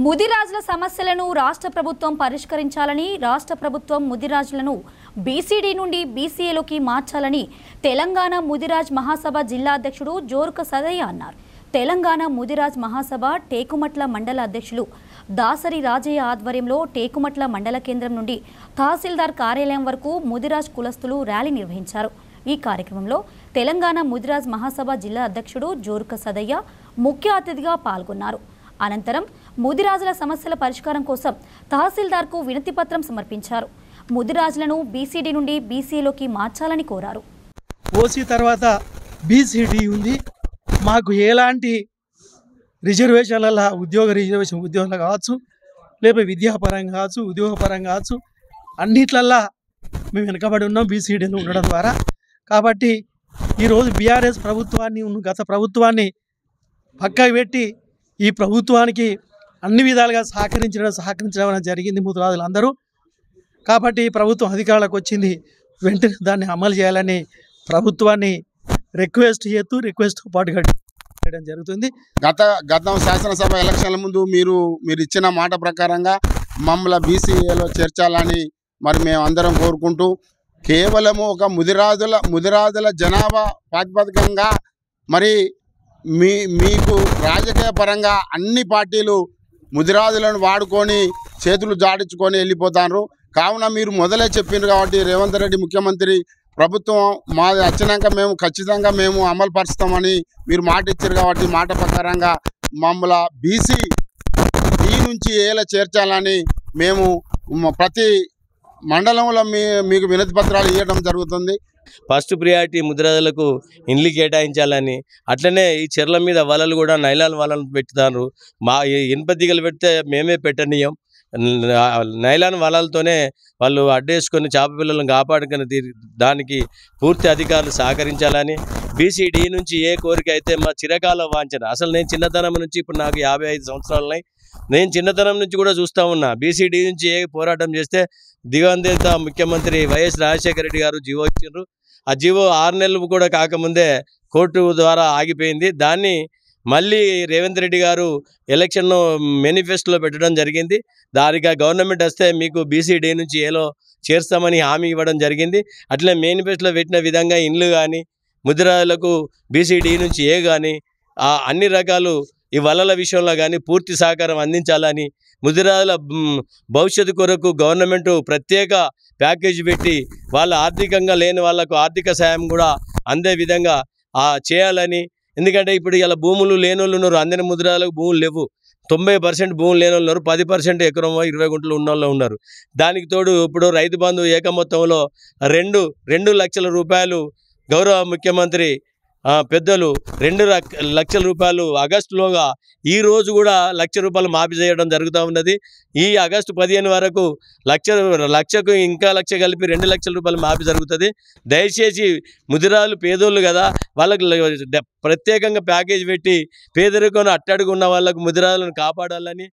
ముదిరాజుల సమస్యలను రాష్ట్ర ప్రభుత్వం పరిష్కరించాలని, రాష్ట్ర ప్రభుత్వం ముదిరాజులను బీసీడీ నుండి బీసీఏలోకి మార్చాలని తెలంగాణ ముదిరాజ్ మహాసభ జిల్లా అధ్యక్షుడు జోరుక సదయ్య అన్నారు. తెలంగాణ ముదిరాజ్ మహాసభ టేకుమట్ల మండల అధ్యక్షులు దాసరి రాజయ్య ఆధ్వర్యంలో టేకుమట్ల మండల కేంద్రం నుండి తహసీల్దార్ కార్యాలయం వరకు ముదిరాజ్ కులస్తులు ర్యాలీ నిర్వహించారు. ఈ కార్యక్రమంలో తెలంగాణ ముదిరాజ్ మహాసభ జిల్లా అధ్యక్షుడు జోరుక సదయ్య ముఖ్య అతిథిగా పాల్గొన్నారు. అనంతరం ముదిరాజుల సమస్యల పరిష్కారం కోసం తహసీల్దార్కు వినతిపత్రం సమర్పించారు. ముదిరాజులను బీసీడీ నుండి బీసీలోకి మార్చాలని కోరారు. ఓసీ తర్వాత బీసీడీ ఉంది. మాకు ఎలాంటి రిజర్వేషన్ల ఉద్యోగాలు కావచ్చు, లేకపోతే విద్యాపరంగా కావచ్చు, ఉద్యోగపరంగా కావచ్చు, అన్నిట్లల్లా మేము వెనకబడి ఉన్నాం బీసీడీలో ఉండడం ద్వారా. కాబట్టి ఈరోజు బీఆర్ఎస్ ప్రభుత్వాన్ని, గత ప్రభుత్వాన్ని పక్కకు పెట్టి ఈ ప్రభుత్వానికి అన్ని విధాలుగా సహకరించడం జరిగింది ముదిరాజులందరూ. కాబట్టి ఈ ప్రభుత్వం అధికారులకు వచ్చింది, వెంటనే దాన్ని అమలు చేయాలని ప్రభుత్వాన్ని రిక్వెస్ట్తో పాటుగా చేయడం జరుగుతుంది. గత శాసనసభ ఎలక్షన్ల ముందు మీరు ఇచ్చిన మాట ప్రకారంగా మమ్మల్ని బీసీఏలో చేర్చాలని మరి మేము అందరం కోరుకుంటూ, కేవలము ఒక ముదిరాజుల జనాభా ప్రాతిపదికంగా మరి మీకు రాజకీయ పరంగా అన్ని పార్టీలు ముదిరాజులను వాడుకొని చేతులు జాడించుకొని వెళ్ళిపోతారు. కావున మీరు మొదలే చెప్పిండ్రు కాబట్టి రేవంత్ రెడ్డి ముఖ్యమంత్రి ప్రభుత్వం మాది వచ్చినాక మేము ఖచ్చితంగా అమలు పరుస్తామని మీరు మాట ఇచ్చారు. కాబట్టి మాట ప్రకారంగా మమ్మల్ని బీసీ ఈ నుంచి ఏలా చేర్చాలని మేము ప్రతి మండలంలో మీకు వినతి పత్రాలు ఇవ్వడం జరుగుతుంది. ఫస్ట్ ప్రియారిటీ ముదిరాజులకు ఇండ్లు కేటాయించాలని, అట్లనే ఈ చెర్ల మీద వలలు కూడా నైలాన్ వలలు పెట్టుతారు. మా ఇనుప దిగలు పెడితే మేమే పెట్టనీయం. నైలాన్ వలలతోనే వాళ్ళు అడ్డేసుకొని చేప పిల్లలను కాపాడుకుని దానికి పూర్తి అధికారులు సహకరించాలని, బీసీడీ నుంచి ఏ కోరిక అయితే మా చిరకాల వాంఛన. అసలు నేను చిన్నతనం నుంచి, ఇప్పుడు నాకు 55 సంవత్సరాలున్నాయి, నేను చిన్నతనం నుంచి కూడా చూస్తూ ఉన్నా. బీసీడీ నుంచి ఏ పోరాటం చేస్తే దివంగత ముఖ్యమంత్రి వైఎస్ రాజశేఖర రెడ్డి గారు జీవో ఇచ్చిండ్రు. ఆ జీవో 6 నెలలు కూడా కాకముందే కోర్టు ద్వారా ఆగిపోయింది. దాన్ని మళ్ళీ రేవంత్ రెడ్డి గారు ఎలక్షన్ మేనిఫెస్టోలో పెట్టడం జరిగింది. దానిగా గవర్నమెంట్ వస్తే మీకు బీసీడీ నుంచి ఏలో చేర్స్తామని హామీ ఇవ్వడం జరిగింది. అట్లే మేనిఫెస్టోలో పెట్టిన విధంగా ఇండ్లు కానీ, ముదిరాజులకు బీసీడీ నుంచి ఏ కానీ అన్ని రకాలు ఈ వలల విషయంలో కానీ పూర్తి సహకారం అందించాలని, ముదిరాజుల భవిష్యత్తు కొరకు గవర్నమెంట్ ప్రత్యేక ప్యాకేజీ పెట్టి వాళ్ళ ఆర్థికంగా లేని వాళ్లకు ఆర్థిక సాయం కూడా అందే విధంగా చేయాలని. ఎందుకంటే ఇప్పుడు ఇలా భూములు లేని వాళ్ళు ఉన్నారు, అందరి ముదిరాజులకు భూములు లేవు. 90% భూములు లేని వాళ్ళు ఉన్నారు, 10% ఎకరం 20 గుంటలు ఉన్న వాళ్ళు ఉన్నారు. దానికి తోడు ఇప్పుడు రైతు బంధు ఏక మొత్తంలో 2 లక్షల రూపాయలు గౌరవ ముఖ్యమంత్రి పెద్దలు 2 లక్షల రూపాయలు ఆగస్టులోగా ఈ రోజు కూడా ₹1,00,000 మాఫీ చేయడం జరుగుతూ ఉన్నది. ఈ ఆగస్టు 15 వరకు లక్షకు ఇంకా లక్ష కలిపి ₹2,00,000 మాఫీ జరుగుతుంది. దయచేసి ముదిరాలు పేదోళ్ళు కదా, వాళ్ళకు ప్రత్యేకంగా ప్యాకేజ్ పెట్టి పేదరికం అట్టడుగు ఉన్న వాళ్ళకు ముదిరాలను కాపాడాలని